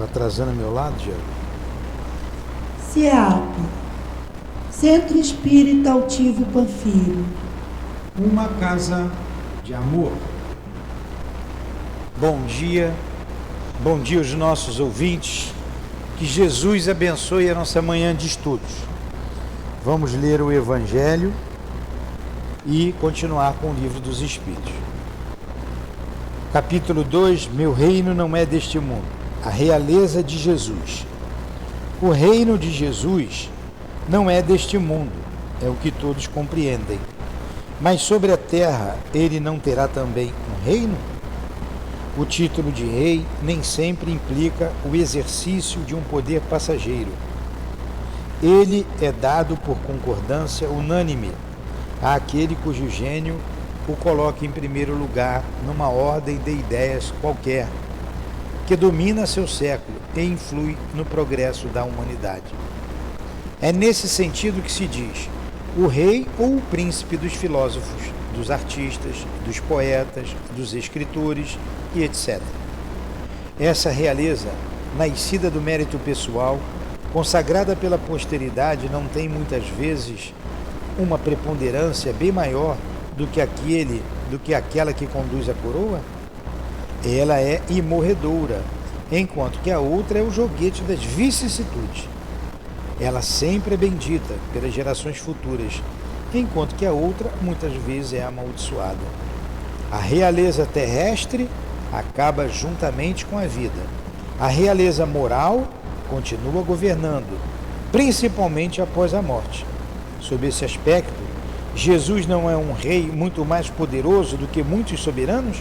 atrasando ao meu lado, Diego. CEAP, Centro Espírita Altivo Panfiro. Uma casa de amor. Bom dia aos nossos ouvintes. Que Jesus abençoe a nossa manhã de estudos. Vamos ler o Evangelho e continuar com o Livro dos Espíritos. Capítulo 2, Meu reino não é deste mundo. A realeza de Jesus. O reino de Jesus não é deste mundo, é o que todos compreendem. Mas sobre a terra ele não terá também um reino? O título de rei nem sempre implica o exercício de um poder passageiro. Ele é dado por concordância unânime àquele cujo gênio o coloca em primeiro lugar numa ordem de ideias qualquer, que domina seu século e influi no progresso da humanidade. É nesse sentido que se diz o rei ou o príncipe dos filósofos, dos artistas, dos poetas, dos escritores e etc. Essa realeza, nascida do mérito pessoal, consagrada pela posteridade, não tem muitas vezes uma preponderância bem maior do que aquela que conduz a coroa? Ela é imorredoura, enquanto que a outra é o joguete das vicissitudes. Ela sempre é bendita pelas gerações futuras, enquanto que a outra muitas vezes é amaldiçoada. A realeza terrestre acaba juntamente com a vida. A realeza moral continua governando, principalmente após a morte. Sob esse aspecto, Jesus não é um rei muito mais poderoso do que muitos soberanos?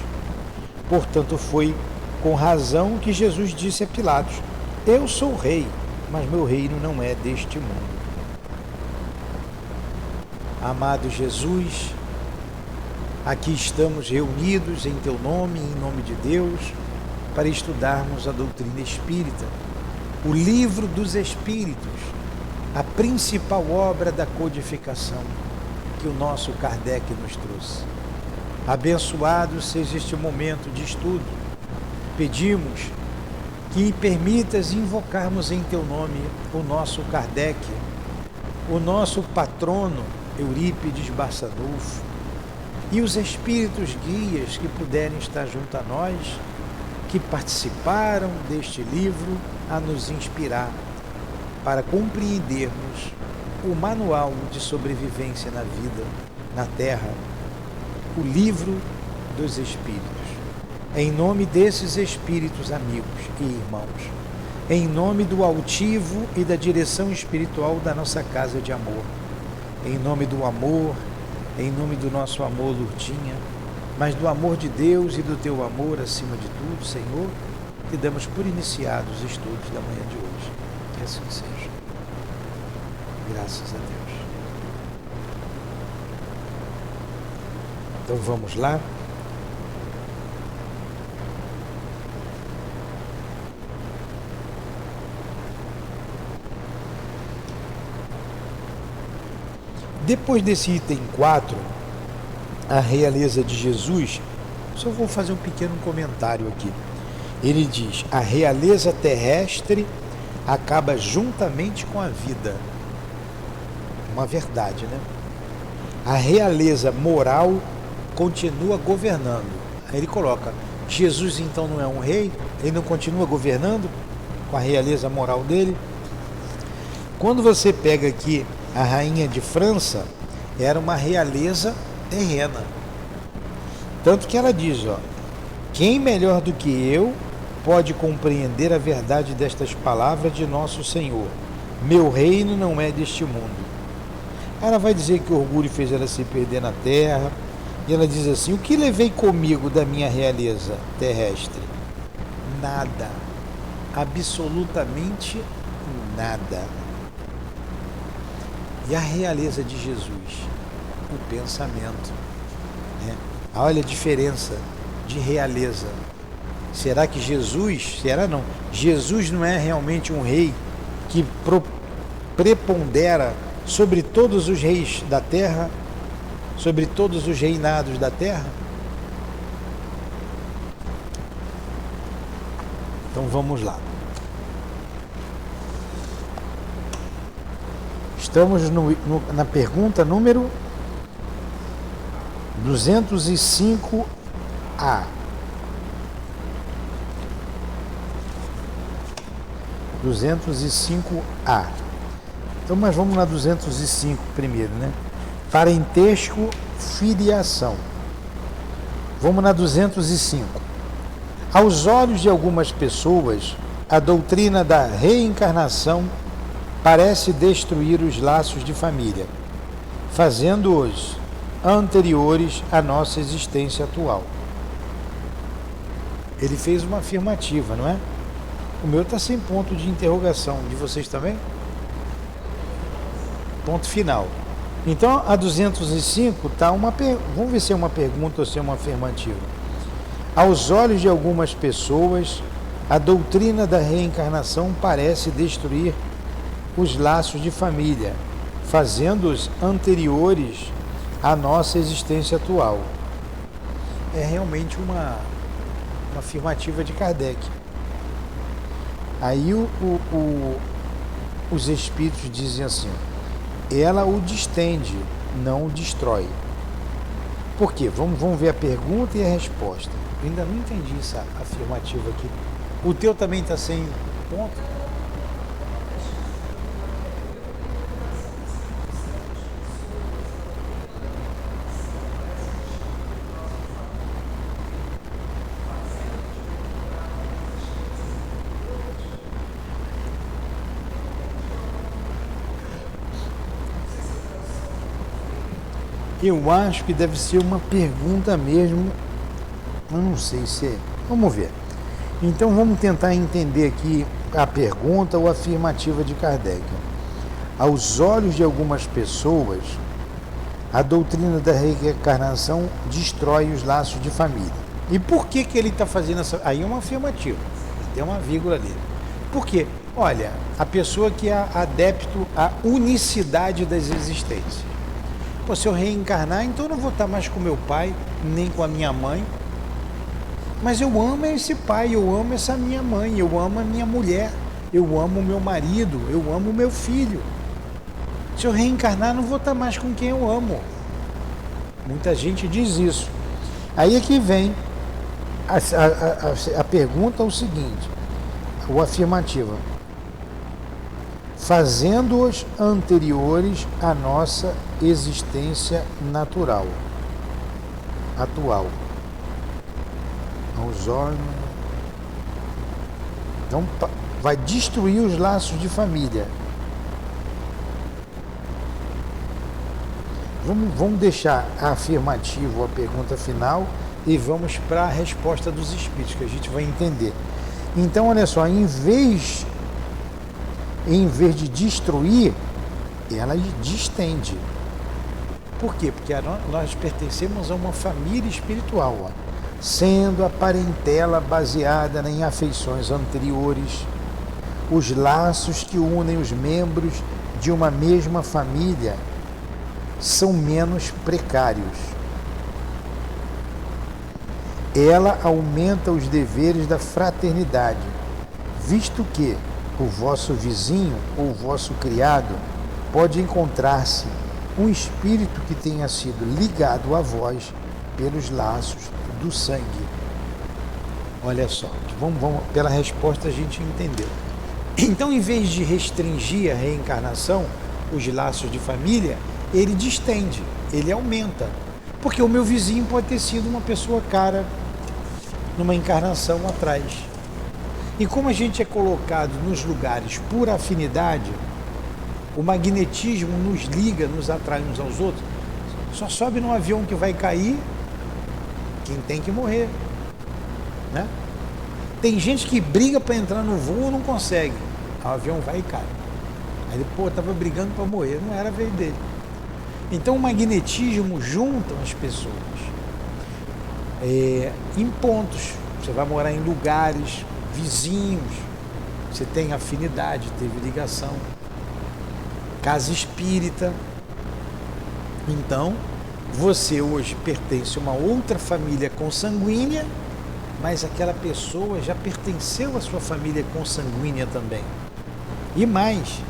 Portanto, foi com razão que Jesus disse a Pilatos: eu sou rei, mas meu reino não é deste mundo. Amado Jesus, aqui estamos reunidos em teu nome, em nome de Deus, para estudarmos a doutrina espírita, o livro dos Espíritos, a principal obra da codificação que o nosso Kardec nos trouxe. Abençoado seja este momento de estudo. Pedimos que permitas invocarmos em teu nome o nosso Kardec, o nosso patrono Eurípides Barçanufo e os espíritos guias que puderem estar junto a nós, que participaram deste livro a nos inspirar para compreendermos o manual de sobrevivência na vida, na terra, o livro dos Espíritos. Em nome desses Espíritos amigos e irmãos, em nome do altivo e da direção espiritual da nossa casa de amor, em nome do amor, em nome do nosso amor, Lourdinha, mas do amor de Deus e do teu amor acima de tudo, Senhor, que damos por iniciados os estudos da manhã de hoje. Que assim seja. Graças a Deus. Então vamos lá. Depois desse item 4, a realeza de Jesus, só vou fazer um pequeno comentário aqui. Ele diz: a realeza terrestre acaba juntamente com a vida. Uma verdade, né? A realeza moral continua governando. Aí ele coloca: Jesus então não é um rei? Ele não continua governando com a realeza moral dele? Quando você pega aqui a rainha de França, era uma realeza terrena. Tanto que ela diz, quem melhor do que eu pode compreender a verdade destas palavras de nosso Senhor? Meu reino não é deste mundo. Ela vai dizer que o orgulho fez ela se perder na terra. E ela diz assim: o que levei comigo da minha realeza terrestre? Nada. Absolutamente nada. E a realeza de Jesus? O pensamento. Né? Olha a diferença de realeza. Será que Jesus... Será não? Jesus não é realmente um rei que prepondera sobre todos os reis da terra, sobre todos os reinados da terra? Então vamos lá. Estamos na pergunta número 205A. 205A. Então, mas vamos na 205 primeiro, né? Parentesco, filiação. Vamos na 205. Aos olhos de algumas pessoas, a doutrina da reencarnação parece destruir os laços de família, fazendo-os anteriores à nossa existência atual. Ele fez uma afirmativa, não é? O meu está sem ponto de interrogação. De vocês também? Ponto final. Então, a 205 está vamos ver se é uma pergunta ou se é uma afirmativa. Aos olhos de algumas pessoas, a doutrina da reencarnação parece destruir os laços de família, fazendo-os anteriores à nossa existência atual. É realmente uma afirmativa de Kardec. Aí os espíritos dizem assim: ela o distende, não o destrói. Por quê? Vamos ver a pergunta e a resposta. Eu ainda não entendi essa afirmativa aqui. O teu também está sem ponto? Eu acho que deve ser uma pergunta mesmo. Eu não sei se é. Vamos ver. Então vamos tentar entender aqui a pergunta ou a afirmativa de Kardec. Aos olhos de algumas pessoas, a doutrina da reencarnação destrói os laços de família. E por que ele está fazendo essa... Aí é uma afirmativa. Tem uma vírgula ali. Por quê? Olha, a pessoa que é adepto à unicidade das existências. Pô, se eu reencarnar, então eu não vou estar mais com meu pai, nem com a minha mãe. Mas eu amo esse pai, eu amo essa minha mãe, eu amo a minha mulher, eu amo o meu marido, eu amo o meu filho. Se eu reencarnar, não vou estar mais com quem eu amo. Muita gente diz isso. Aí é que vem a pergunta é o seguinte, ou afirmativa. Fazendo-os anteriores à nossa existência natural, atual. Aos olhos. Então, vai destruir os laços de família. Vamos deixar a afirmativa, a pergunta final, e vamos para a resposta dos espíritos, que a gente vai entender. Então, olha só, em vez de destruir, ela distende. Por quê? Porque nós pertencemos a uma família espiritual, sendo a parentela baseada em afeições anteriores, os laços que unem os membros de uma mesma família são menos precários. Ela aumenta os deveres da fraternidade, visto que o vosso vizinho ou o vosso criado pode encontrar-se um espírito que tenha sido ligado a vós pelos laços do sangue. Olha só, vamos, pela resposta a gente entendeu. Então, em vez de restringir a reencarnação, os laços de família, ele distende, ele aumenta. Porque o meu vizinho pode ter sido uma pessoa cara numa encarnação atrás. E como a gente é colocado nos lugares por afinidade, o magnetismo nos liga, nos atrai uns aos outros. Só sobe num avião que vai cair quem tem que morrer, né? Tem gente que briga para entrar no voo e não consegue. O avião vai e cai. Aí ele, estava brigando para morrer, não era a vez dele. Então o magnetismo junta as pessoas em pontos. Você vai morar em lugares vizinhos, você tem afinidade, teve ligação, casa espírita. Então, você hoje pertence a uma outra família consanguínea, mas aquela pessoa já pertenceu à sua família consanguínea também. E mais,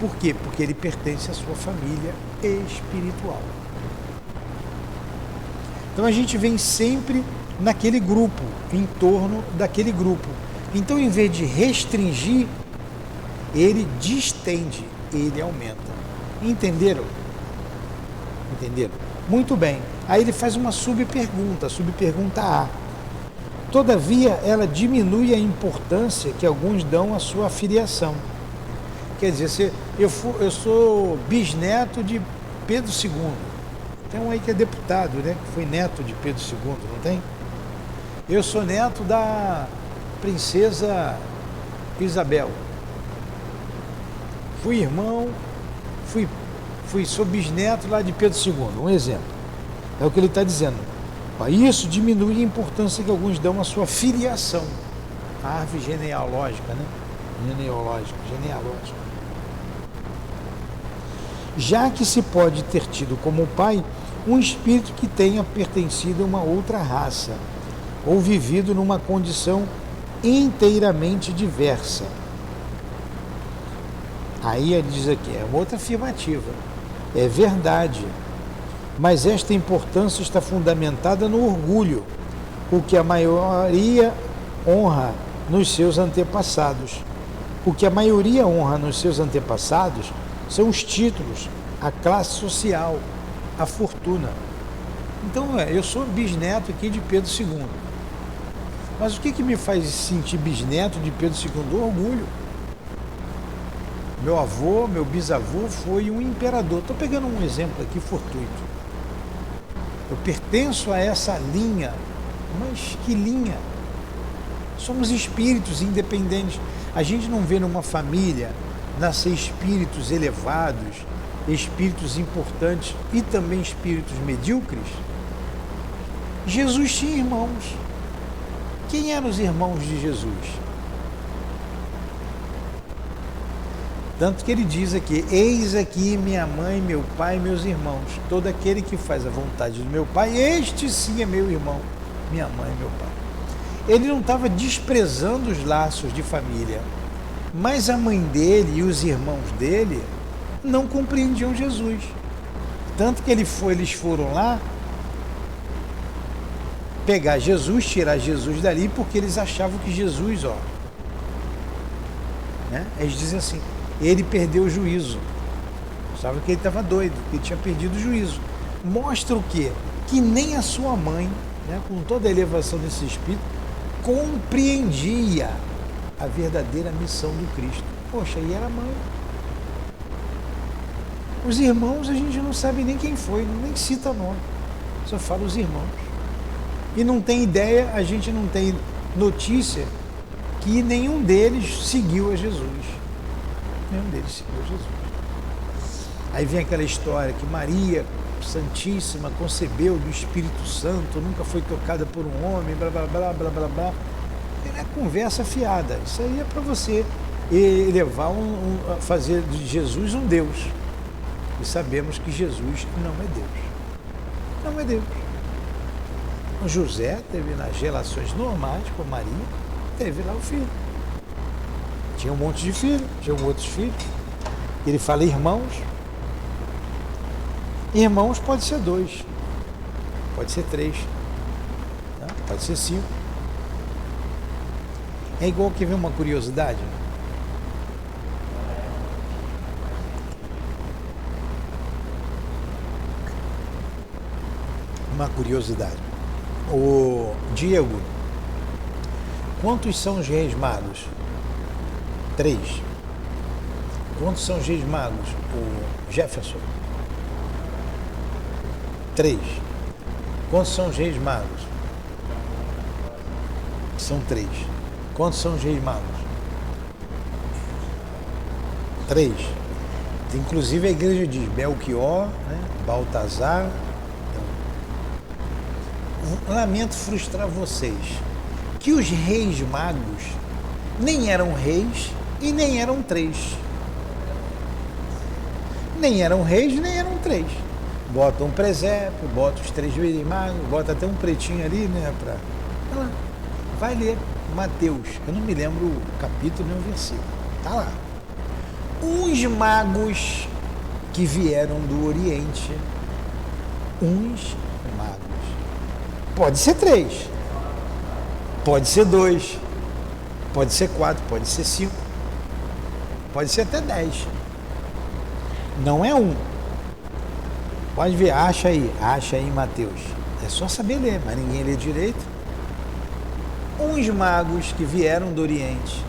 Por quê? Porque ele pertence à sua família espiritual. Então a gente vem sempre naquele grupo, em torno daquele grupo. Então, em vez de restringir, ele distende, ele aumenta. Entenderam? Entenderam? Muito bem. Aí ele faz uma subpergunta, subpergunta A. Todavia, ela diminui a importância que alguns dão à sua filiação. Quer dizer, eu sou bisneto de Pedro II. Tem um aí que é deputado, né? Que foi neto de Pedro II, não tem? Eu sou neto da princesa Isabel. Fui irmão, sou bisneto lá de Pedro II, um exemplo. É o que ele está dizendo. Isso diminui a importância que alguns dão à sua filiação. A árvore genealógica, né? Genealógica. Já que se pode ter tido como pai um espírito que tenha pertencido a uma outra raça, ou vivido numa condição inteiramente diversa. Aí ele diz aqui, é uma outra afirmativa. É verdade, mas esta importância está fundamentada no orgulho, o que a maioria honra nos seus antepassados. O que a maioria honra nos seus antepassados são os títulos, a classe social, a fortuna. Então, eu sou bisneto aqui de Pedro II. Mas o que me faz sentir bisneto de Pedro II? O orgulho. Meu avô, meu bisavô foi um imperador. Estou pegando um exemplo aqui fortuito. Eu pertenço a essa linha. Mas que linha? Somos espíritos independentes. A gente não vê numa família nascer espíritos elevados, espíritos importantes e também espíritos medíocres. Jesus tinha irmãos. Quem eram os irmãos de Jesus? Tanto que ele diz aqui, eis aqui minha mãe, meu pai e meus irmãos. Todo aquele que faz a vontade do meu pai, este sim é meu irmão, minha mãe e meu pai. Ele não estava desprezando os laços de família, mas a mãe dele e os irmãos dele não compreendiam Jesus. Tanto que eles foram lá pegar Jesus, tirar Jesus dali, porque eles achavam que Jesus, né? Eles dizem assim, ele perdeu o juízo. Achavam que ele estava doido, que ele tinha perdido o juízo. Mostra o quê? Que nem a sua mãe, né, com toda a elevação desse espírito, compreendia a verdadeira missão do Cristo. Poxa, e era mãe. Os irmãos a gente não sabe nem quem foi, nem cita nome, só fala os irmãos. E não tem ideia, a gente não tem notícia que nenhum deles seguiu a Jesus. Nenhum deles seguiu a Jesus. Aí vem aquela história que Maria Santíssima concebeu do Espírito Santo, nunca foi tocada por um homem, blá blá blá blá blá blá. É conversa fiada. Isso aí é para você elevar fazer de Jesus um Deus. E sabemos que Jesus não é Deus. Não é Deus. O José teve nas relações normais com Maria, teve lá o filho. Tinha um monte de filhos, tinha outros filhos. Ele fala irmãos. Irmãos pode ser 2, pode ser 3, né? Pode ser 5. É igual que vem uma curiosidade. Uma curiosidade. O Diego, quantos são os reis magos? 3. Quantos são os reis magos? O Jefferson. 3. Quantos são os reis magos? São 3. Quantos são os reis magos? 3. Inclusive a igreja diz Belchior, né? Baltazar. Lamento frustrar vocês, que os reis magos nem eram reis e nem eram 3. Nem eram reis, nem eram 3. Bota um presépio, bota os 3 reis magos, bota até um pretinho ali, né? Vai ler Mateus, eu não me lembro o capítulo nem o versículo, tá lá. uns magos que vieram do Oriente. Uns magos. Pode ser 3, pode ser 2, pode ser 4, pode ser 5, pode ser até 10. Não é um. Pode ver, acha aí em Mateus. É só saber ler, mas ninguém lê direito. Uns magos que vieram do Oriente.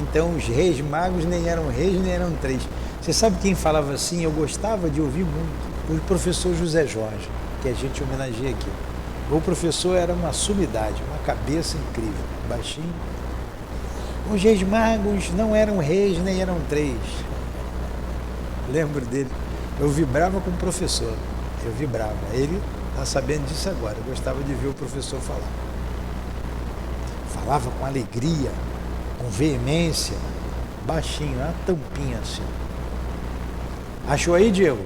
Então os reis magos nem eram reis, nem eram 3. Você sabe quem falava assim? Eu gostava de ouvir muito. O professor José Jorge, que a gente homenageia aqui. O professor era uma sumidade, uma cabeça incrível, baixinho. Os reis magos não eram reis, nem eram 3. Lembro dele. Eu vibrava com o professor. Eu vibrava. Ele está sabendo disso agora. Eu gostava de ver o professor falar. Falava com alegria, com veemência, baixinho, uma tampinha assim. Achou aí, Diego?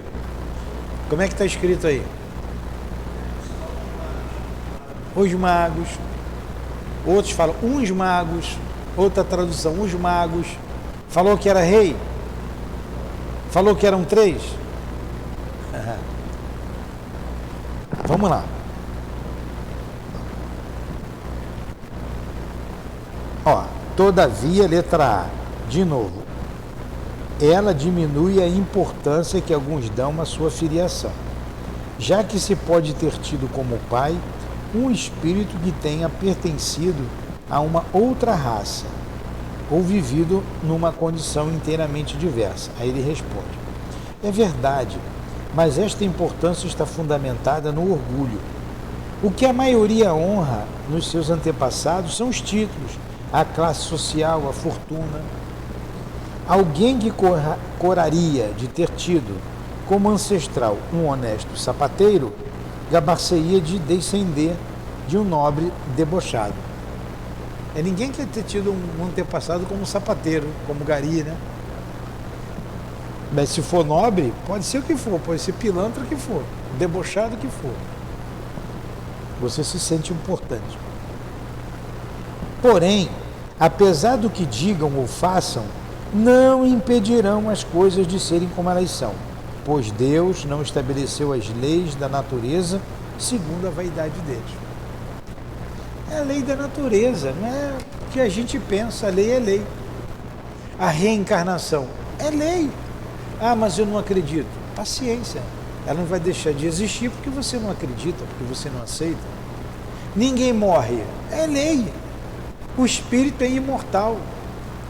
Como é que está escrito aí? Os magos. Outros falam uns magos. Outra tradução, os magos. Falou que era rei? Falou que eram 3? Vamos lá. Ó, todavia, letra A, de novo, ela diminui a importância que alguns dão à sua filiação, já que se pode ter tido como pai um espírito que tenha pertencido a uma outra raça ou vivido numa condição inteiramente diversa. Aí ele responde: é verdade, mas esta importância está fundamentada no orgulho. O que a maioria honra nos seus antepassados são os títulos, a classe social, a fortuna. Alguém que coraria de ter tido como ancestral um honesto sapateiro, gabar-se-ia de descender de um nobre debochado. Ninguém quer ter tido um antepassado como sapateiro, como gari, né? Mas se for nobre, pode ser o que for, pode ser pilantra que for, debochado que for. Você se sente importante. Porém, apesar do que digam ou façam, não impedirão as coisas de serem como elas são, pois Deus não estabeleceu as leis da natureza segundo a vaidade deles. É a lei da natureza, não é o que a gente pensa, a lei é lei. A reencarnação é lei. Ah, mas eu não acredito. Paciência, ela não vai deixar de existir porque você não acredita, porque você não aceita. Ninguém morre, é lei. O espírito é imortal.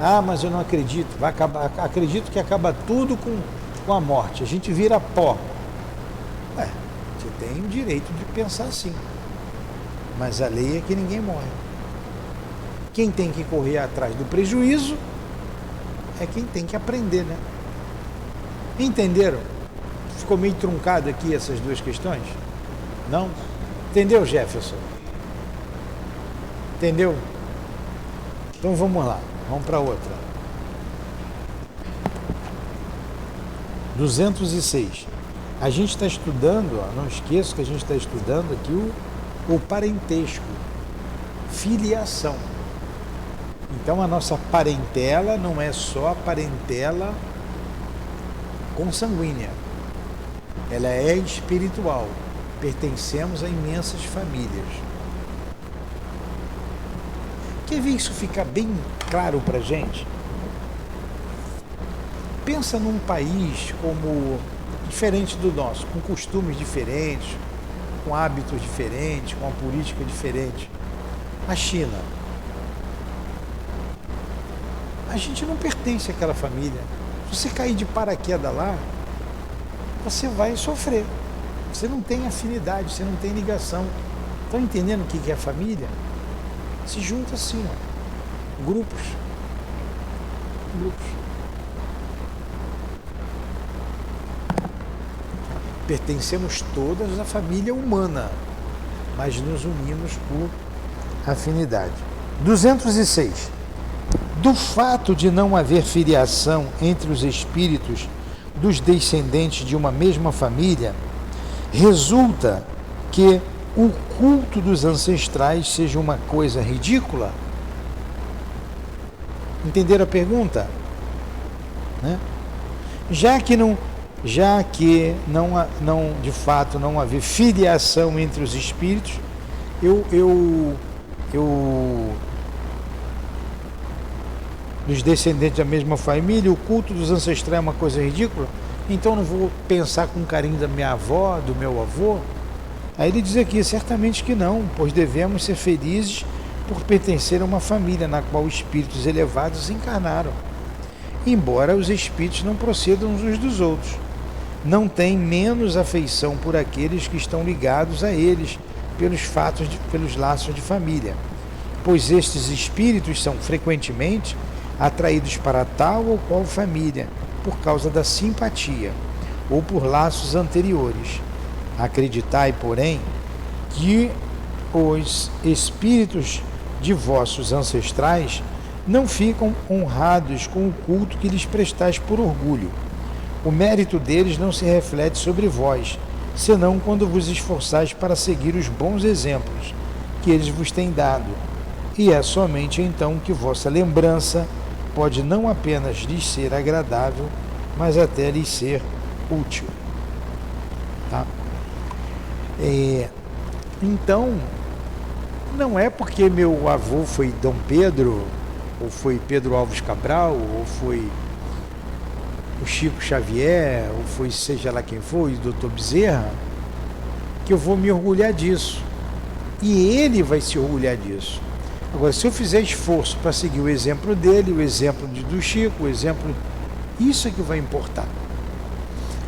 Ah, mas eu não acredito, vai acabar, acredito que acaba tudo com a morte, a gente vira pó. Você tem o direito de pensar assim, mas a lei é que ninguém morre. Quem tem que correr atrás do prejuízo é quem tem que aprender, né? Entenderam? Ficou meio truncado aqui essas duas questões? Não? Entendeu, Jefferson? Entendeu? Então vamos lá, vamos para outra. 206. A gente está estudando, não esqueça que a gente está estudando aqui o parentesco, filiação. Então a nossa parentela não é só a parentela consanguínea, ela é espiritual, pertencemos a imensas famílias. Quer ver isso ficar bem claro para a gente? Pensa num país como diferente do nosso, com costumes diferentes, com hábitos diferentes, com uma política diferente. A China. A gente não pertence àquela família. Se você cair de paraquedas lá, você vai sofrer. Você não tem afinidade, você não tem ligação. Estão entendendo o que é família? Se junta assim, ó, grupos. Pertencemos todas à família humana, mas nos unimos por afinidade. 206. Do fato de não haver filiação entre os espíritos dos descendentes de uma mesma família, resulta que o culto dos ancestrais seja uma coisa ridícula? Entenderam a pergunta? né? Já que não de fato não haver filiação entre os espíritos, dos descendentes da mesma família, o culto dos ancestrais é uma coisa ridícula, então não vou pensar com carinho da minha avó, do meu avô? Aí ele diz aqui, certamente que não, pois devemos ser felizes por pertencer a uma família na qual espíritos elevados encarnaram. Embora os espíritos não procedam uns dos outros, não têm menos afeição por aqueles que estão ligados a eles pelos laços de família, pois estes espíritos são frequentemente atraídos para tal ou qual família por causa da simpatia ou por laços anteriores. Acreditai, porém, que os espíritos de vossos ancestrais não ficam honrados com o culto que lhes prestais por orgulho. O mérito deles não se reflete sobre vós, senão quando vos esforçais para seguir os bons exemplos que eles vos têm dado. E é somente então que vossa lembrança pode não apenas lhes ser agradável, mas até lhes ser útil. Tá? Então, não é porque meu avô foi Dom Pedro, ou foi Pedro Alves Cabral, ou foi o Chico Xavier, ou foi seja lá quem for, o Dr. Bezerra, que eu vou me orgulhar disso. E ele vai se orgulhar disso. Agora, se eu fizer esforço para seguir o exemplo dele, o exemplo do Chico, o exemplo... Isso é que vai importar.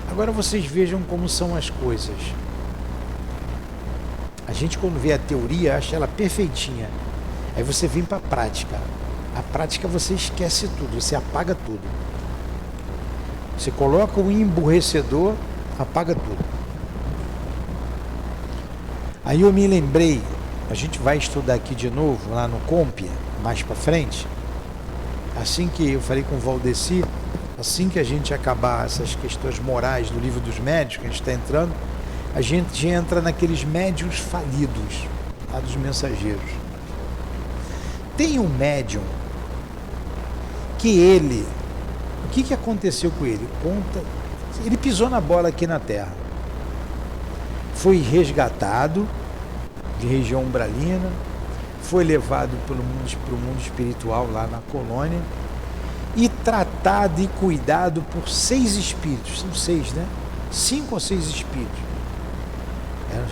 Agora vocês vejam como são as coisas. A gente, quando vê a teoria, acha ela perfeitinha. Aí você vem para a prática. A prática você esquece tudo, você apaga tudo. Você coloca o emburrecedor, apaga tudo. Aí eu me lembrei, a gente vai estudar aqui de novo, lá no Compia, mais para frente. Assim que eu falei com o Valdeci, assim que a gente acabar essas questões morais do livro dos médiuns, que a gente está entrando, a gente entra naqueles médiuns falidos, lá dos mensageiros. Tem um médium que ele... O que aconteceu com ele? Ele pisou na bola aqui na Terra. Foi resgatado de região umbralina, foi levado para o mundo espiritual lá na colônia e tratado e cuidado por 6 espíritos. São 6, né? 5 ou 6 espíritos.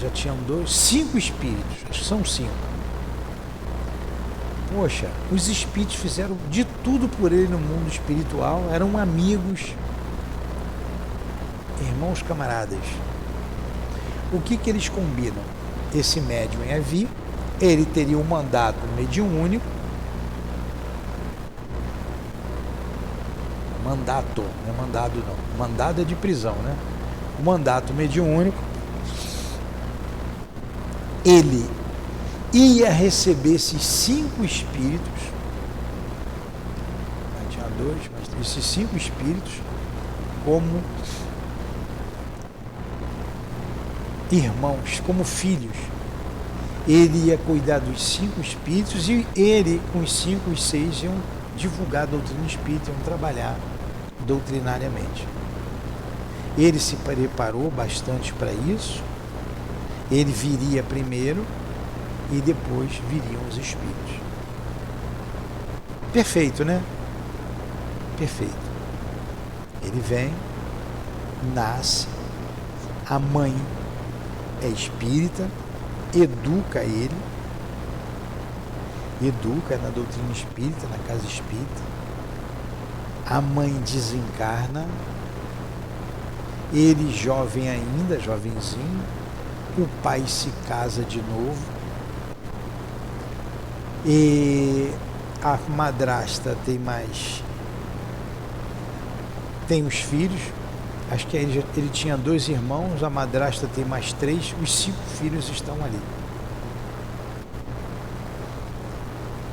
Já tinham 5 espíritos, acho que são 5. Poxa, os espíritos fizeram de tudo por ele no mundo espiritual, eram amigos, irmãos, camaradas. O que eles combinam? Esse médium ia vir, ele teria um mandato mediúnico, mandato, não é mandado não, mandado é de prisão, né? O mandato mediúnico, ele ia receber esses 5 espíritos, tinha 2, mas esses 5 espíritos como irmãos, como filhos. Ele ia cuidar dos 5 espíritos e ele, com os 5, os 6, iam divulgar a doutrina espírita, iam trabalhar doutrinariamente. Ele se preparou bastante para isso, ele viria primeiro e depois viriam os espíritos. Perfeito, né? Perfeito. Ele vem, nasce, a mãe é espírita, educa ele, educa na doutrina espírita, na casa espírita. A mãe desencarna, ele jovem ainda, jovenzinho, o pai se casa de novo e a madrasta tem os filhos. Acho que ele tinha 2 irmãos, a madrasta tem mais 3, os 5 filhos estão ali.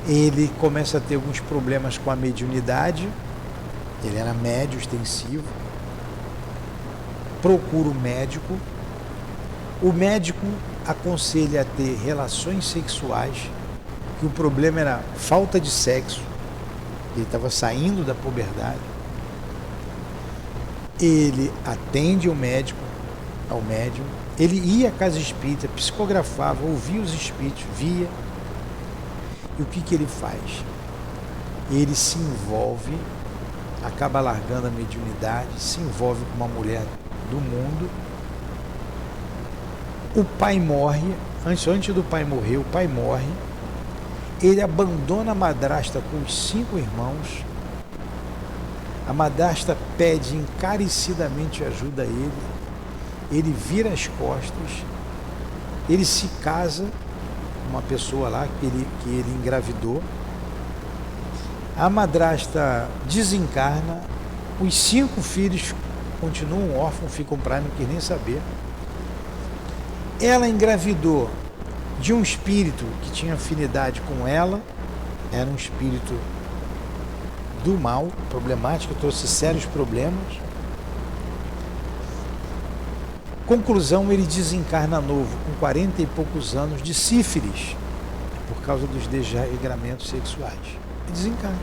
Ele começa a ter alguns problemas com a mediunidade, ele era médium extensivo, procura o médico aconselha a ter relações sexuais, que o problema era falta de sexo, ele estava saindo da puberdade. ele atende ao médium, ele ia à casa espírita, psicografava, ouvia os espíritos, via. E o que ele faz? Ele se envolve, acaba largando a mediunidade, se envolve com uma mulher do mundo. O pai morre, antes do pai morrer, o pai morre. Ele abandona a madrasta com os 5 irmãos. A madrasta pede encarecidamente ajuda a ele. Ele vira as costas. Ele se casa com uma pessoa lá que ele engravidou. A madrasta desencarna. Os 5 filhos continuam órfãos, ficam para aí, não quis nem saber. Ela engravidou de um espírito que tinha afinidade com ela, era um espírito do mal, problemático, trouxe sérios problemas. Conclusão, ele desencarna novo, com 40 e poucos anos, de sífilis, por causa dos desregramentos sexuais. Ele desencarna.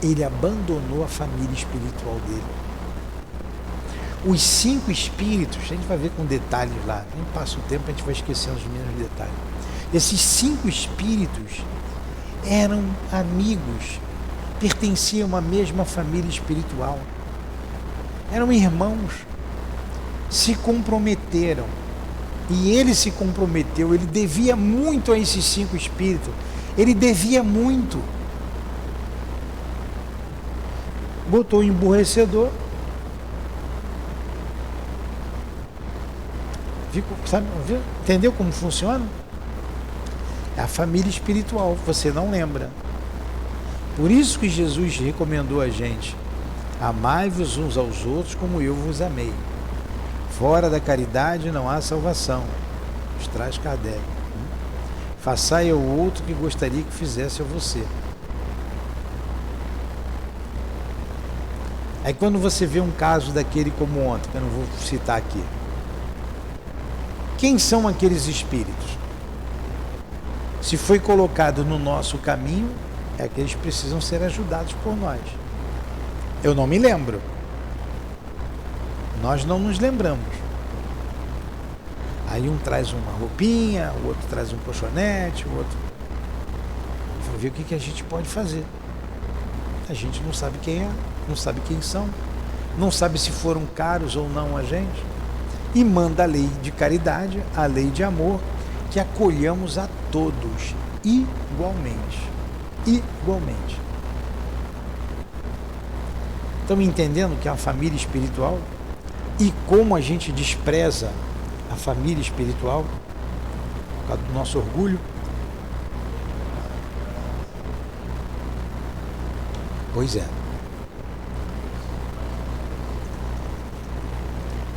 Ele abandonou a família espiritual dele. Os 5 espíritos, a gente vai ver com detalhes lá, nem passa o tempo, a gente vai esquecendo os mínimos detalhes. Esses 5 espíritos eram amigos, pertenciam a uma mesma família espiritual, eram irmãos, se comprometeram, e ele se comprometeu, ele devia muito a esses 5 espíritos, ele devia muito. Botou emburrecedor, sabe, entendeu como funciona? É a família espiritual, você não lembra. Por isso que Jesus recomendou a gente: amai-vos uns aos outros como eu vos amei. Fora da caridade não há salvação. Nos traz Kardec. Façai ao outro que gostaria que fizesse a você. Aí quando você vê um caso daquele como ontem, que eu não vou citar aqui, quem são aqueles espíritos? Se foi colocado no nosso caminho, é que eles precisam ser ajudados por nós. Eu não me lembro. Nós não nos lembramos. Aí um traz uma roupinha, o outro traz um colchonete, o outro... Vamos ver o que a gente pode fazer. A gente não sabe quem é, não sabe quem são, não sabe se foram caros ou não a gente. E manda a lei de caridade, a lei de amor, que acolhamos a todos igualmente. Igualmente. Estão entendendo que é uma família espiritual? E como a gente despreza a família espiritual por causa do nosso orgulho? Pois é.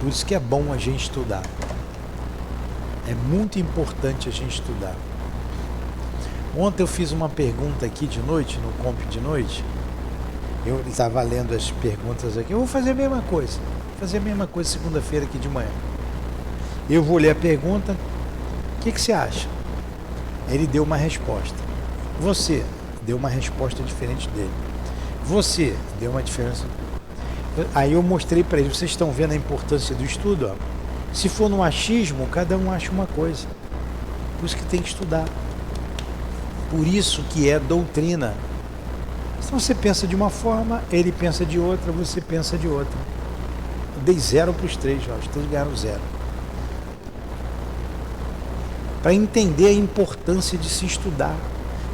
Por isso que é bom a gente estudar. É muito importante a gente estudar. Ontem eu fiz uma pergunta aqui de noite, no Comp de noite. Eu estava lendo as perguntas aqui. Eu vou fazer a mesma coisa. Segunda-feira aqui de manhã. Eu vou ler a pergunta. O que você acha? Ele deu uma resposta. Você deu uma resposta diferente dele. Você deu uma diferença. Aí eu mostrei para eles, vocês estão vendo a importância do estudo? Ó. Se for no achismo, cada um acha uma coisa. Por isso que tem que estudar. Por isso que é doutrina. Então você pensa de uma forma, ele pensa de outra, você pensa de outra. Eu dei 0 para os 3, ó, os 3 ganharam 0. Para entender a importância de se estudar.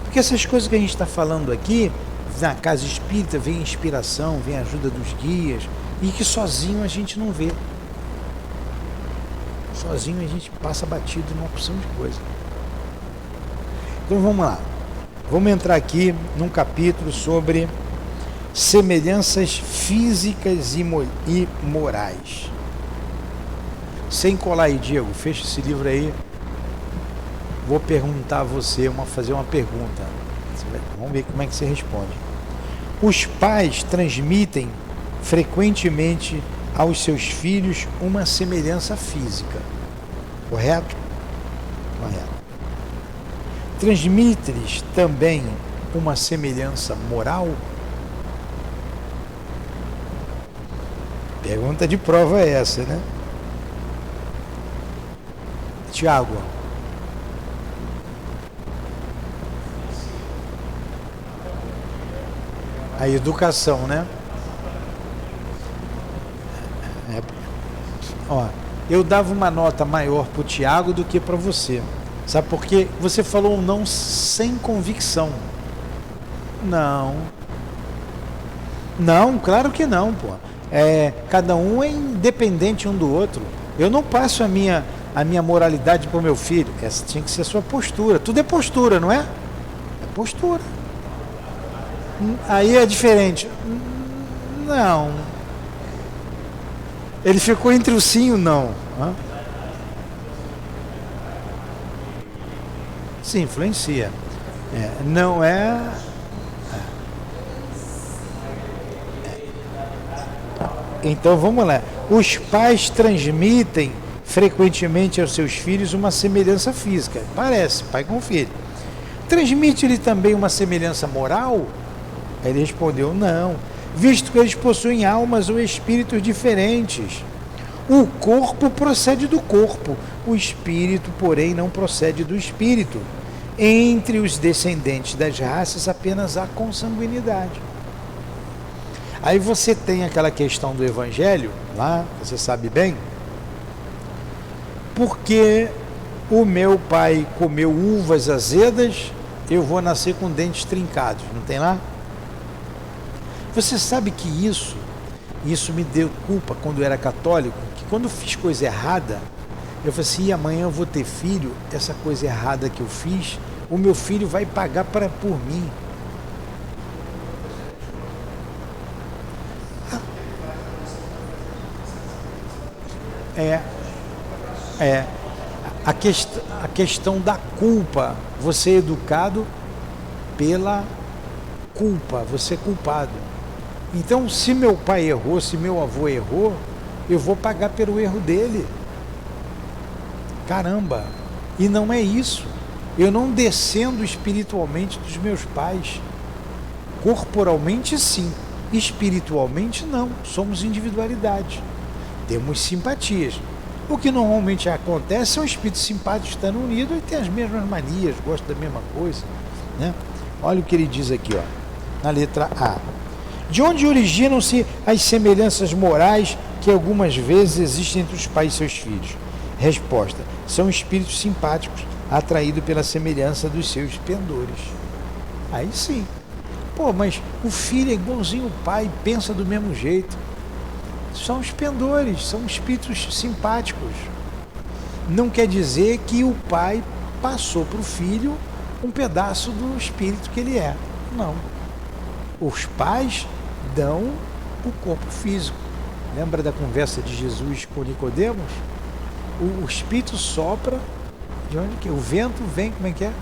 Porque essas coisas que a gente está falando aqui, na casa espírita vem a inspiração, vem a ajuda dos guias, e que sozinho a gente não vê. Sozinho a gente passa batido numa opção de coisa. Então vamos lá. Vamos entrar aqui num capítulo sobre semelhanças físicas e morais. Sem colar aí, Diego, fecha esse livro aí. Vou perguntar a você, fazer uma pergunta. Vamos ver como é que você responde. Os pais transmitem frequentemente aos seus filhos uma semelhança física. Correto? Correto. Transmite-lhes também uma semelhança moral? Pergunta de prova é essa, né? Tiago. A educação, né? Ó, eu dava uma nota maior pro Tiago do que para você. Sabe por quê? Você falou um não sem convicção. Não. Não, claro que não, pô. Cada um é independente um do outro. Eu não passo a minha moralidade pro meu filho. Essa tinha que ser a sua postura. Tudo é postura, não é? É postura. Aí é diferente. Não. Ele ficou entre o sim e o não. Hã? Sim, influencia. Não é. Então vamos lá. Os pais transmitem frequentemente aos seus filhos uma semelhança física. Parece, pai com filho. Transmite-lhe também uma semelhança moral? Aí ele respondeu, não, visto que eles possuem almas ou espíritos diferentes. O corpo procede do corpo, o espírito, porém, não procede do espírito. Entre os descendentes das raças apenas há consanguinidade. Aí você tem aquela questão do evangelho, lá, você sabe bem, porque o meu pai comeu uvas azedas, eu vou nascer com dentes trincados, não tem lá? Você sabe que isso me deu culpa quando eu era católico, que quando eu fiz coisa errada, eu falei assim, e amanhã eu vou ter filho, essa coisa errada que eu fiz, o meu filho vai pagar por mim. A questão da culpa, você é educado pela culpa, você é culpado. Então, se meu pai errou, se meu avô errou, eu vou pagar pelo erro dele. Caramba! E não é isso. Eu não descendo espiritualmente dos meus pais. Corporalmente, sim. Espiritualmente, não. Somos individualidade. Temos simpatias. O que normalmente acontece são espíritos simpáticos estando unidos e têm as mesmas manias, gostam da mesma coisa, né? Olha o que ele diz aqui, ó, na letra A. De onde originam-se as semelhanças morais que algumas vezes existem entre os pais e seus filhos? Resposta: são espíritos simpáticos, atraídos pela semelhança dos seus pendores. Aí sim. Pô, mas o filho é igualzinho o pai, pensa do mesmo jeito. São os pendores, são espíritos simpáticos. Não quer dizer que o pai passou para o filho um pedaço do espírito que ele é. Não. Os pais dão o corpo físico. Lembra da conversa de Jesus com Nicodemos? O espírito sopra de onde quer. O vento vem, como é que é?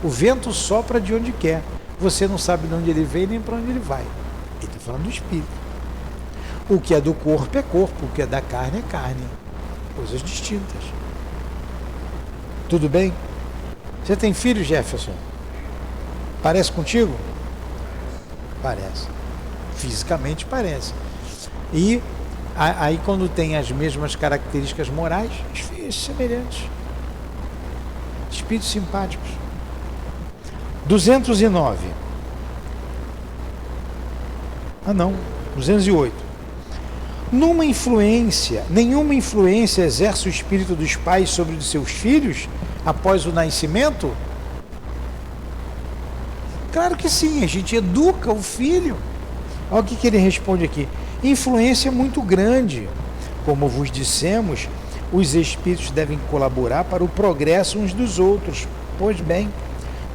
O vento sopra de onde quer. Você não sabe de onde ele vem nem para onde ele vai. Ele está falando do espírito. O que é do corpo é corpo, o que é da carne é carne. Coisas distintas. Tudo bem? Você tem filho, Jefferson? Parece contigo? Parece. Fisicamente parece. E aí quando tem as mesmas características morais, filhos semelhantes. Espíritos simpáticos. 209. Ah não, 208. Nenhuma influência exerce o espírito dos pais sobre os seus filhos após o nascimento? Claro que sim, a gente educa o filho. Olha o que ele responde aqui. Influência muito grande. Como vos dissemos, os espíritos devem colaborar para o progresso uns dos outros. Pois bem,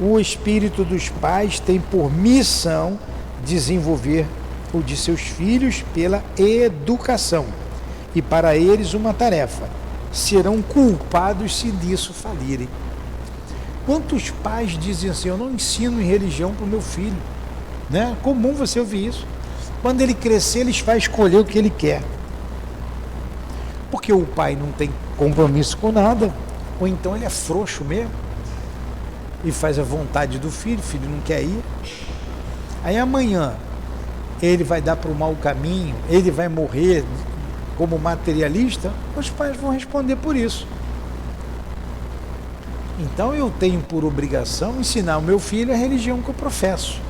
o espírito dos pais tem por missão desenvolver o de seus filhos pela educação, e para eles uma tarefa. Serão culpados se disso falirem. Quantos pais dizem assim, eu não ensino em religião para o meu filho, né? É comum você ouvir isso. Quando ele crescer, ele vai escolher o que ele quer, porque o pai não tem compromisso com nada, ou então ele é frouxo mesmo e faz a vontade do filho, o filho não quer ir. Aí amanhã ele vai dar para o mau caminho, ele vai morrer como materialista, os pais vão responder por isso. Então eu tenho por obrigação ensinar o meu filho a religião que eu professo.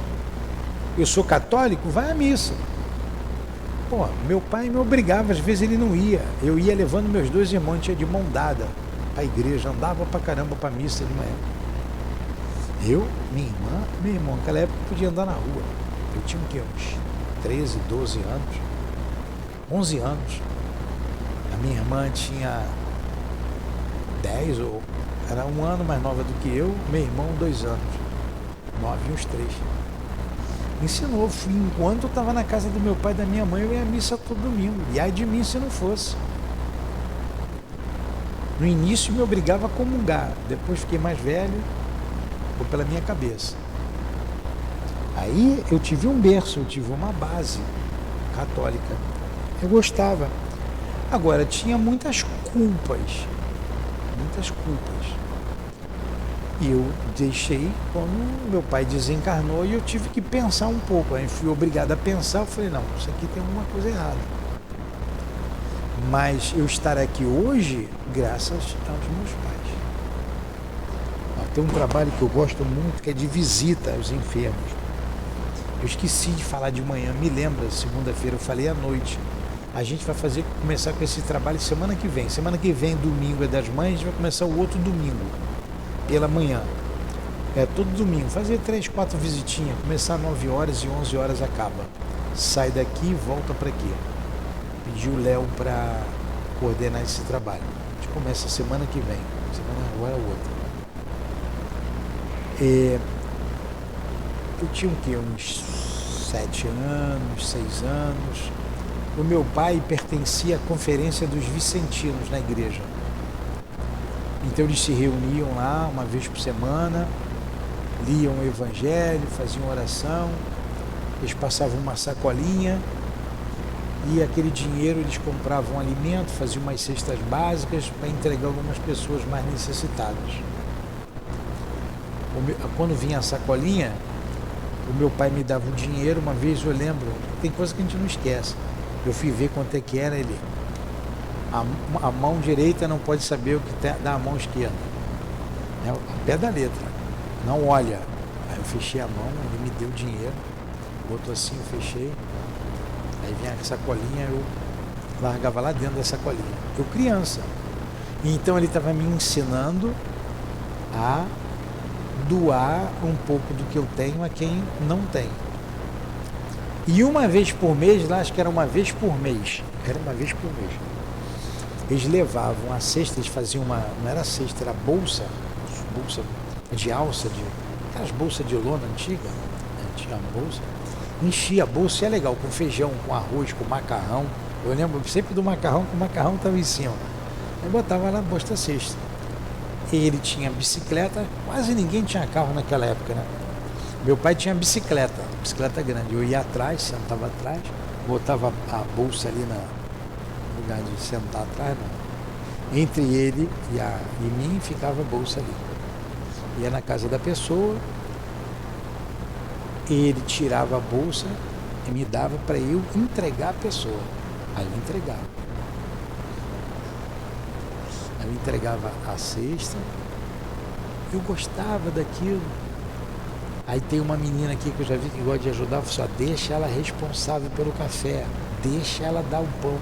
Eu sou católico, vai à missa. Pô, meu pai me obrigava, às vezes ele não ia. Eu ia levando meus 2 irmãos, a gente ia de mão dada à igreja, andava pra caramba pra missa de manhã. Eu, minha irmã, meu irmão, naquela época podia andar na rua. Eu tinha o quê? Uns 13, 12 anos, 11 anos. A minha irmã tinha 10, ou era 1 ano mais nova do que eu, meu irmão 2 anos, 9 e uns 3. Ensinou, enquanto eu estava na casa do meu pai e da minha mãe, eu ia à missa todo domingo. E ai de mim se não fosse. No início me obrigava a comungar, depois fiquei mais velho, ficou pela minha cabeça. Aí eu tive um berço, eu tive uma base católica. Eu gostava. Agora, tinha muitas culpas. E eu deixei quando meu pai desencarnou e eu tive que pensar um pouco. Aí fui obrigado a pensar, eu falei, não, isso aqui tem alguma coisa errada. Mas eu estar aqui hoje, graças aos meus pais. Tem um trabalho que eu gosto muito, que é de visita aos enfermos. Eu esqueci de falar de manhã, me lembra, segunda-feira eu falei à noite. A gente vai começar com esse trabalho semana que vem. Semana que vem, domingo é das mães, a gente vai começar o outro domingo, pela manhã. É todo domingo, fazer 3, 4 visitinhas, começar às 9 horas e 11 horas acaba. Sai daqui e volta para aqui. Pedi o Léo para coordenar esse trabalho. A gente começa semana que vem, semana agora é outra. Eu tinha o quê? Uns 7 anos, 6 anos. O meu pai pertencia à Conferência dos Vicentinos na igreja. Então eles se reuniam lá uma vez por semana, liam o Evangelho, faziam oração, eles passavam uma sacolinha e aquele dinheiro eles compravam alimento, faziam umas cestas básicas para entregar a algumas pessoas mais necessitadas. Quando vinha a sacolinha, o meu pai me dava o dinheiro, uma vez eu lembro, tem coisa que a gente não esquece. Eu fui ver quanto é que era, ele. A mão direita não pode saber o que tem da mão esquerda. É o pé da letra. Não olha. Aí eu fechei a mão, ele me deu o dinheiro, botou assim, eu fechei. Aí vinha a sacolinha, eu largava lá dentro da sacolinha. Eu criança. Então ele estava me ensinando a doar um pouco do que eu tenho a quem não tem. E uma vez por mês, lá acho que era uma vez por mês, eles levavam a cesta, eles faziam não era cesta, era bolsa de alça, aquelas bolsas de lona antiga, né? Tinha uma bolsa, enchia a bolsa, e é legal, com feijão, com arroz, com macarrão. Eu lembro sempre do macarrão, que o macarrão estava em cima. Aí botava lá na bolsa da cesta. Ele tinha bicicleta, quase ninguém tinha carro naquela época, né? Meu pai tinha bicicleta grande. Eu ia atrás, sentava atrás, botava a bolsa ali no lugar de sentar atrás, não. Entre ele e mim ficava a bolsa ali. Ia na casa da pessoa, ele tirava a bolsa e me dava para eu entregar a pessoa. Aí eu entregava. Eu entregava a cesta, eu gostava daquilo. Aí tem uma menina aqui que eu já vi que gosta de ajudar, só deixa ela responsável pelo café, deixa ela dar o pão.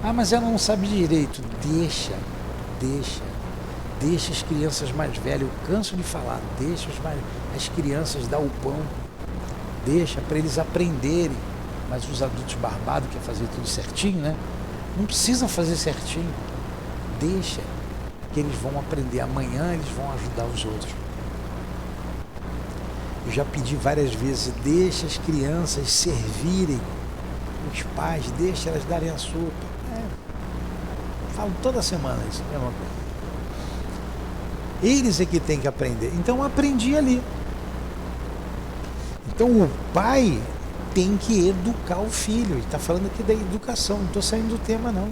Ah, mas ela não sabe direito. Deixa as crianças mais velhas, eu canso de falar, deixa as crianças dar o pão, deixa para eles aprenderem. Mas os adultos barbados querem fazer tudo certinho, né? Não precisa fazer certinho, deixa que eles vão aprender, amanhã eles vão ajudar os outros. Eu já pedi várias vezes, deixa as crianças servirem os pais, deixa elas darem a sopa. Falo toda semana isso, é uma coisa. Eles é que tem que aprender. Então eu aprendi ali. Então o pai tem que educar o filho. Ele está falando aqui da educação, não estou saindo do tema não.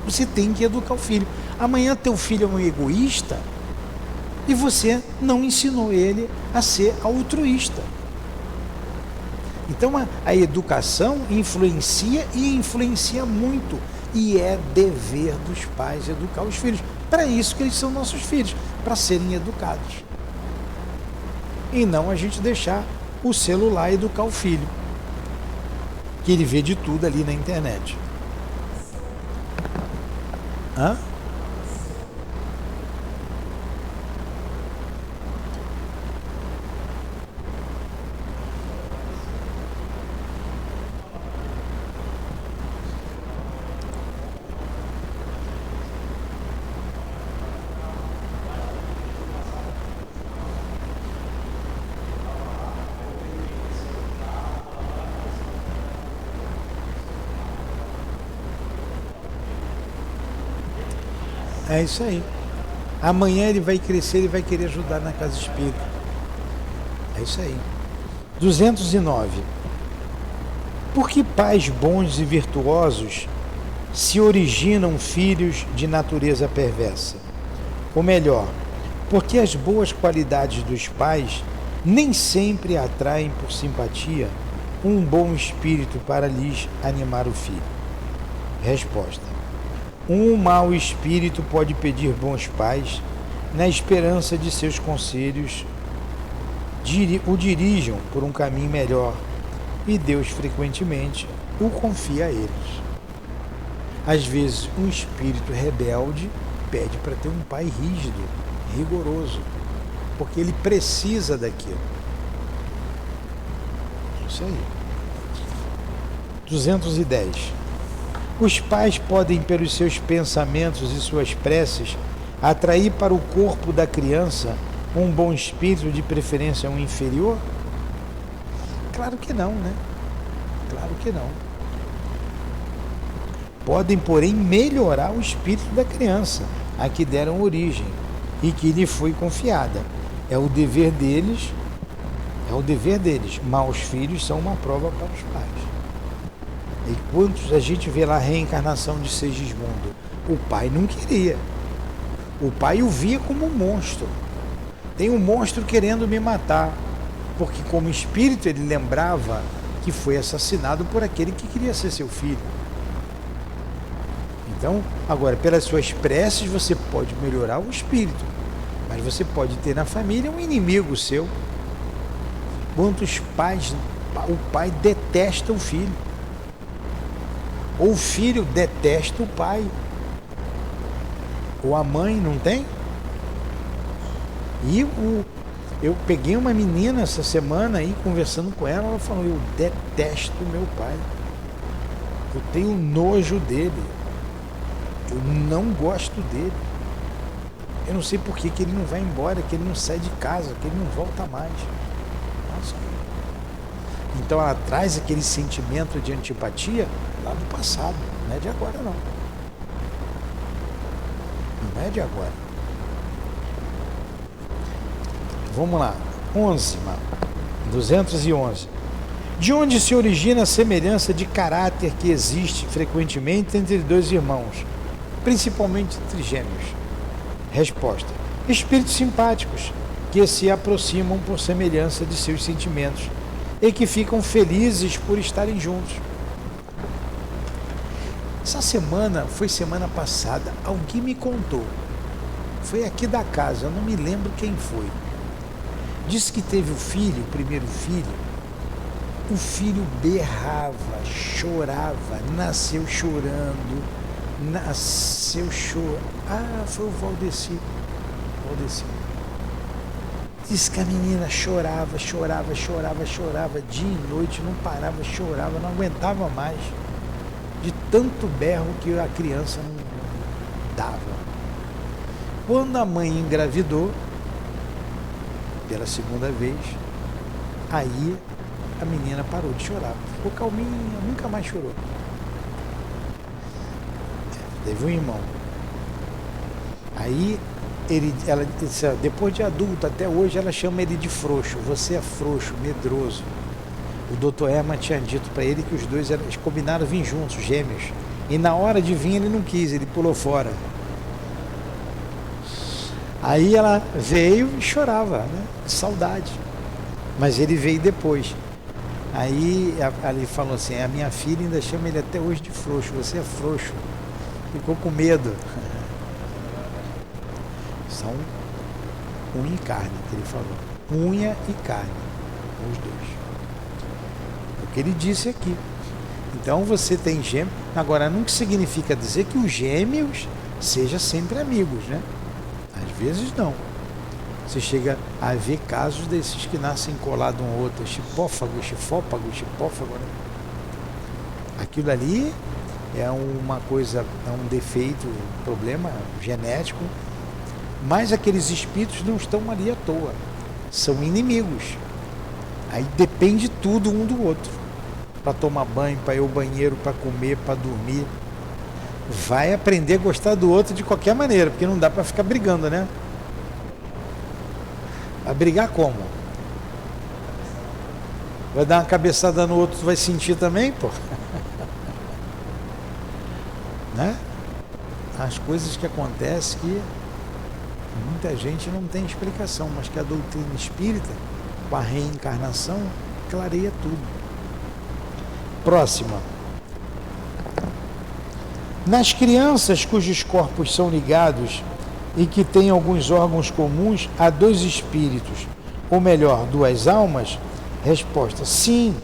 Você tem que educar o filho. Amanhã teu filho é um egoísta e você não ensinou ele a ser altruísta. Então a educação influencia e influencia muito. E é dever dos pais educar os filhos. Para isso que eles são nossos filhos, para serem educados. E não a gente deixar o celular educar o filho, que ele vê de tudo ali na internet. Hã? É isso aí. Amanhã ele vai crescer, ele vai querer ajudar na casa espírita. É isso aí. 209. Por que pais bons e virtuosos se originam filhos de natureza perversa? Ou melhor, porque as boas qualidades dos pais nem sempre atraem por simpatia um bom espírito para lhes animar o filho? Resposta. Um mau espírito pode pedir bons pais na esperança de seus conselhos o dirijam por um caminho melhor, e Deus frequentemente o confia a eles. Às vezes, um espírito rebelde pede para ter um pai rígido, rigoroso, porque ele precisa daquilo. Isso aí. 210. Os pais podem, pelos seus pensamentos e suas preces, atrair para o corpo da criança um bom espírito, de preferência um inferior? Claro que não, né? Claro que não. Podem, porém, melhorar o espírito da criança, a que deram origem e que lhe foi confiada. É o dever deles, Maus filhos são uma prova para os pais. E quantos a gente vê lá a reencarnação de Segismundo? O pai não queria. O pai o via como um monstro. Tem um monstro querendo me matar. Porque como espírito ele lembrava que foi assassinado por aquele que queria ser seu filho. Então, agora, pelas suas preces você pode melhorar o espírito. Mas você pode ter na família um inimigo seu. Quantos pais, o pai detesta o filho. Ou o filho detesta o pai. Ou a mãe, não tem? E eu peguei uma menina essa semana aí, conversando com ela, ela falou, eu detesto meu pai. Eu tenho nojo dele. Eu não gosto dele. Eu não sei por que ele não vai embora, que ele não sai de casa, que ele não volta mais. Nossa. Então ela traz aquele sentimento de antipatia lá do passado, não é de agora não. Não é de agora. Vamos lá. 211. De onde se origina a semelhança de caráter que existe frequentemente entre dois irmãos, principalmente entre gêmeos? Resposta. Espíritos simpáticos, que se aproximam por semelhança de seus sentimentos e que ficam felizes por estarem juntos. Essa semana, foi semana passada, alguém me contou, foi aqui da casa, eu não me lembro quem foi. Disse que teve o filho, o primeiro filho, o filho berrava, chorava, nasceu chorando, foi o Valdeci. Diz que a menina chorava, dia e noite, não parava, chorava, não aguentava mais, de tanto berro que a criança não dava. Quando a mãe engravidou, pela segunda vez, aí a menina parou de chorar, ficou calminha, nunca mais chorou. Teve um irmão. Aí ela disse, depois de adulto, até hoje ela chama ele de frouxo. Você é frouxo, medroso. O doutor Herman tinha dito para ele que os dois eles combinaram vir juntos, gêmeos. E na hora de vir ele não quis, ele pulou fora. Aí ela veio e chorava, né? De saudade. Mas ele veio depois. Aí ele falou assim, a minha filha ainda chama ele até hoje de frouxo. Você é frouxo, ficou com medo. São unha e carne, que ele falou. Unha e carne, os dois. É o que ele disse aqui. Então você tem gêmeos. Agora, não significa dizer que os gêmeos sejam sempre amigos, né? Às vezes não. Você chega a ver casos desses que nascem colados um ao outro, chipófago, né? Aquilo ali é uma coisa, é um defeito, um problema genético, mas aqueles espíritos não estão ali à toa, são inimigos. Aí depende tudo um do outro, para tomar banho, para ir ao banheiro, para comer, para dormir. Vai aprender a gostar do outro de qualquer maneira, porque não dá para ficar brigando, né? Vai brigar como? Vai dar uma cabeçada no outro, tu vai sentir também, pô? Né? As coisas que acontecem que muita gente não tem explicação, mas que a doutrina espírita, com a reencarnação, clareia tudo. Próxima. Nas crianças cujos corpos são ligados e que têm alguns órgãos comuns, há dois espíritos, ou melhor, duas almas? Resposta: sim,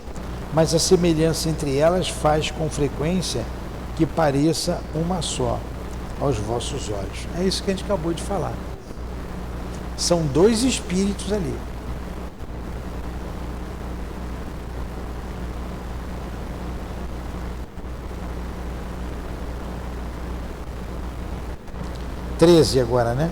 mas a semelhança entre elas faz com frequência que pareça uma só aos vossos olhos. É isso que a gente acabou de falar. São dois espíritos ali. (13) agora, né?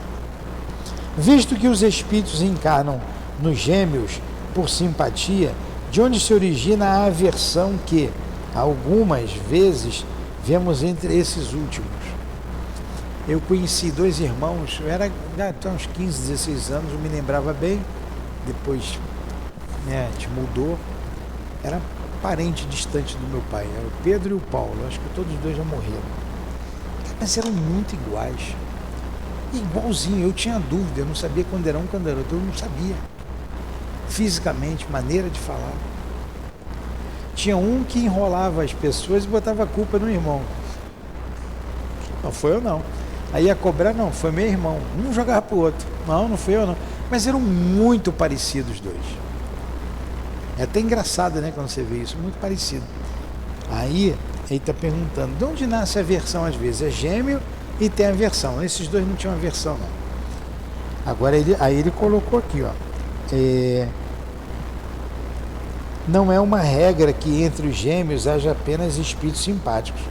Visto que os espíritos encarnam nos gêmeos por simpatia, de onde se origina a aversão que, algumas vezes, vemos entre esses últimos. Eu conheci dois irmãos, eu era uns 15, 16 anos, eu me lembrava bem, depois, né, a gente mudou, era parente distante do meu pai, era o Pedro e o Paulo, acho que todos os dois já morreram. Mas eram muito iguais, igualzinho, eu tinha dúvida, eu não sabia quando era um, quando era outro, eu não sabia. Fisicamente, maneira de falar. Tinha um que enrolava as pessoas e botava a culpa no irmão. Não foi eu não. Aí ia cobrar, não, foi meu irmão. Um jogava pro outro. Não, não fui eu não. Mas eram muito parecidos os dois. É até engraçado, né, quando você vê isso, muito parecido. Aí, ele está perguntando, de onde nasce a aversão às vezes? É gêmeo e tem aversão. Esses dois não tinham aversão, não. Agora, aí ele colocou aqui, ó. Não é uma regra que entre os gêmeos haja apenas espíritos simpáticos,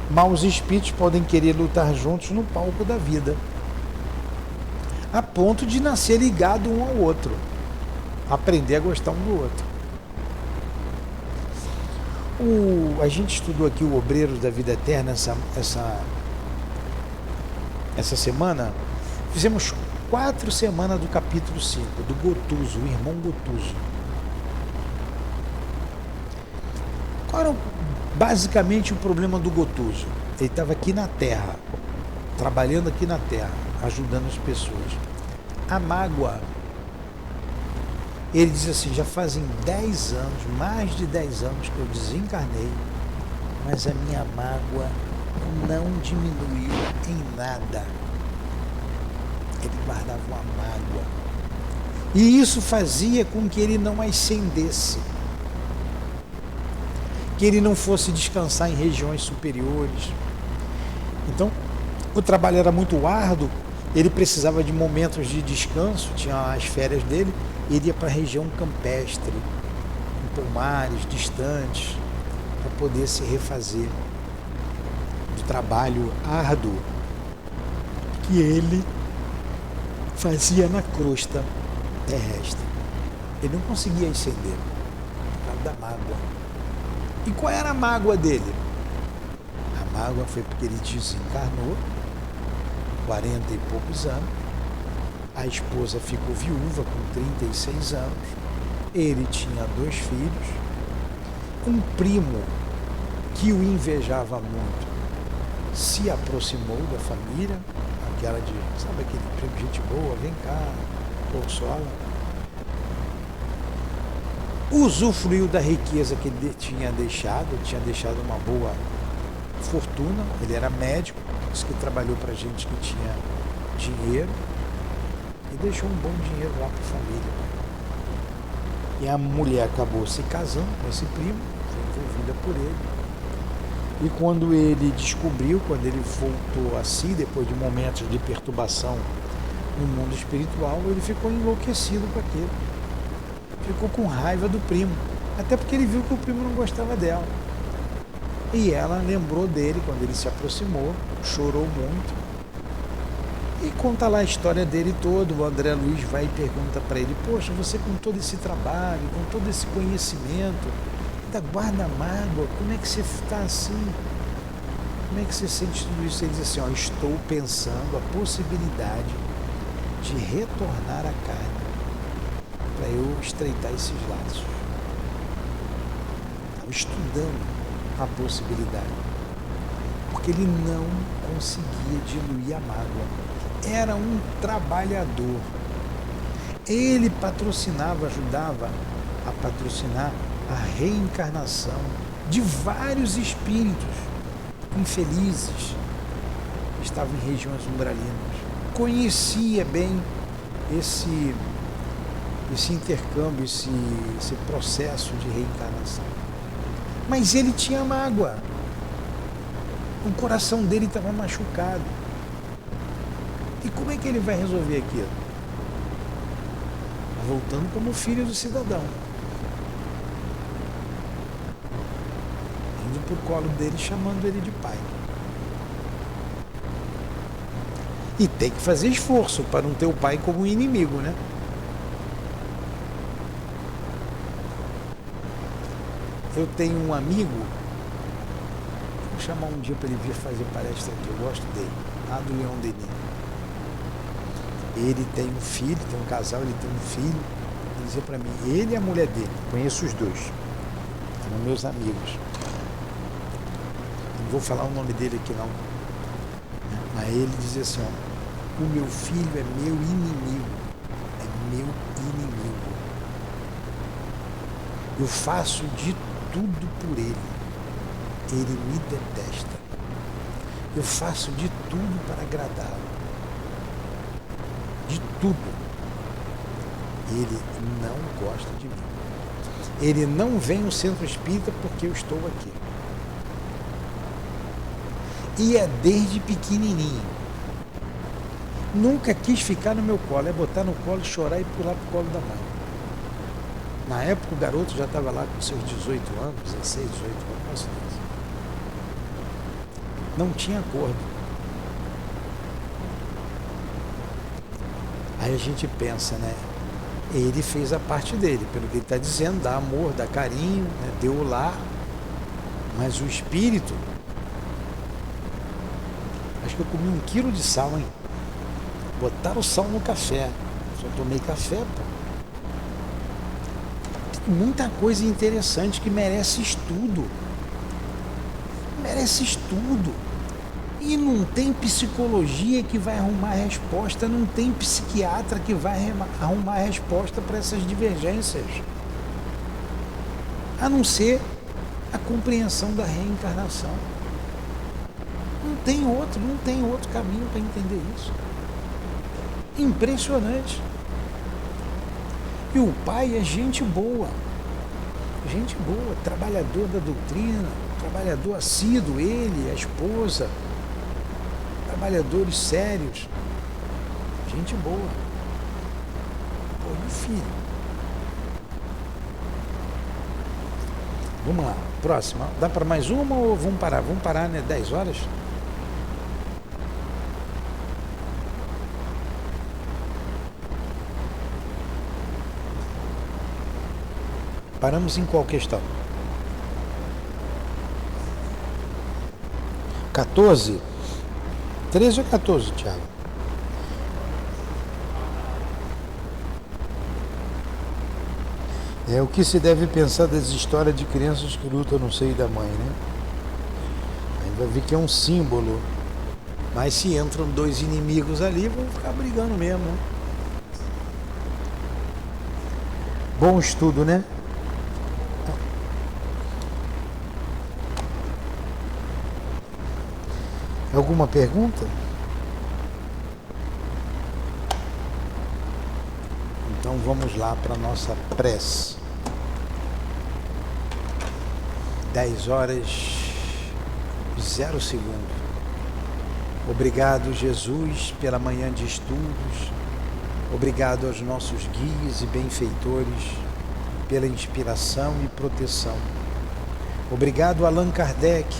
mas os espíritos podem querer lutar juntos no palco da vida, a ponto de nascer ligado um ao outro, aprender a gostar um do outro. A gente estudou aqui o Obreiros da Vida Eterna essa semana. Fizemos 4 semanas do capítulo 5, do Gotuso, o irmão Gotuso. Qual era basicamente o problema do Gotuso? Ele estava aqui na Terra, trabalhando aqui na Terra, ajudando as pessoas. A mágoa, ele diz assim, já fazem 10 anos, mais de 10 anos que eu desencarnei, mas a minha mágoa não diminuiu em nada. Ele guardava uma mágoa. E isso fazia com que ele não ascendesse, que ele não fosse descansar em regiões superiores. Então, o trabalho era muito árduo, ele precisava de momentos de descanso, tinha as férias dele, ele ia para a região campestre, em pomares distantes, para poder se refazer do trabalho árduo que ele fazia na crosta terrestre. Ele não conseguia ascender por causa da mágoa. E qual era a mágoa dele? A mágoa foi porque ele desencarnou, 40 e poucos anos, a esposa ficou viúva com 36 anos, ele tinha 2 filhos, um primo que o invejava muito se aproximou da família, aquela de, sabe aquele primo, gente boa, vem cá, consola. Usufruiu da riqueza que ele tinha deixado uma boa fortuna, ele era médico, disse que trabalhou para gente que tinha dinheiro e deixou um bom dinheiro lá para a família. E a mulher acabou se casando com esse primo, foi envolvida por ele. E quando ele descobriu, quando ele voltou a si, depois de momentos de perturbação no mundo espiritual, ele ficou enlouquecido com aquilo. Ficou com raiva do primo, até porque ele viu que o primo não gostava dela. E ela lembrou dele quando ele se aproximou, chorou muito. E conta lá a história dele todo. O André Luiz vai e pergunta para ele: poxa, você com todo esse trabalho, com todo esse conhecimento, ainda guarda mágoa, como é que você está assim? Como é que você sente tudo isso? Ele diz assim: ó, estou pensando a possibilidade de retornar à carne para eu estreitar esses laços. Estava estudando a possibilidade, porque ele não conseguia diluir a mágoa. Era um trabalhador. Ele patrocinava, ajudava a patrocinar a reencarnação de vários espíritos infelizes que estavam em regiões umbralinas. Conhecia bem esse intercâmbio, esse processo de reencarnação. Mas ele tinha mágoa. O coração dele estava machucado. E como é que ele vai resolver aquilo? Voltando como filho do cidadão. Indo por colo dele, chamando ele de pai. E tem que fazer esforço para não ter o pai como um inimigo, né? Eu tenho um amigo, vou chamar um dia para ele vir fazer palestra aqui, eu gosto dele, lá do Leão Denis. Ele tem um filho, tem um casal, ele tem um filho. Ele dizia para mim, ele e a mulher dele, conheço os dois, são meus amigos. Não vou falar o nome dele aqui não. Mas ele dizia assim, ó, o meu filho é meu inimigo, é meu inimigo. Eu faço de tudo por ele, ele me detesta. Eu faço de tudo para agradá-lo. De tudo. Ele não gosta de mim. Ele não vem no centro espírita porque eu estou aqui. E é desde pequenininho. Nunca quis ficar no meu colo, é botar no colo, chorar e pular pro colo da mãe. Na época o garoto já estava lá com seus 18 anos, 16, 18 anos, não tinha acordo. Aí a gente pensa, né? Ele fez a parte dele, pelo que ele está dizendo, dá amor, dá carinho, né? Deu o lar, mas o espírito, acho que eu comi 1 quilo de sal, hein? Botaram sal no café, só tomei café, pô. Tem muita coisa interessante que merece estudo. Merece estudo. E não tem psicologia que vai arrumar resposta, não tem psiquiatra que vai arrumar resposta para essas divergências. A não ser a compreensão da reencarnação. Não tem outro caminho para entender isso. Impressionante. E o pai é gente boa, trabalhador da doutrina, trabalhador assíduo, ele, a esposa, trabalhadores sérios, gente boa. Pô, e o filho? Vamos lá, próxima. Dá para mais uma ou vamos parar? Vamos parar, né? 10 horas? Paramos em qual questão? 14? 13 ou 14, Tiago? É o que se deve pensar das histórias de crianças que lutam no seio da mãe, né? Aí vai ver que é um símbolo. Mas se entram 2 inimigos ali, vão ficar brigando mesmo, né? Bom estudo, né? Alguma pergunta? Então vamos lá para a nossa prece. 10h00. Obrigado, Jesus, pela manhã de estudos. Obrigado aos nossos guias e benfeitores pela inspiração e proteção. Obrigado, Allan Kardec.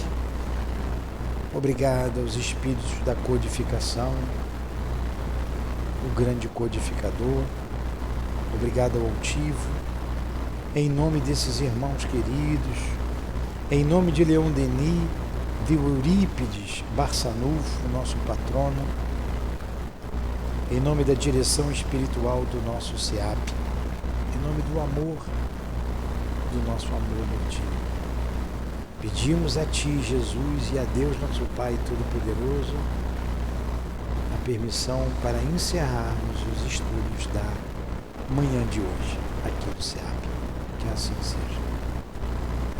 Obrigado aos espíritos da codificação, o grande codificador. Obrigado ao altivo. Em nome desses irmãos queridos, em nome de Leon Denis, de Eurípides Barçanufo, nosso patrono, em nome da direção espiritual do nosso SEAP, em nome do amor, do nosso amor notívago, pedimos a Ti, Jesus, e a Deus, nosso Pai Todo-Poderoso, a permissão para encerrarmos os estudos da manhã de hoje, aqui do SEAP. Que assim seja.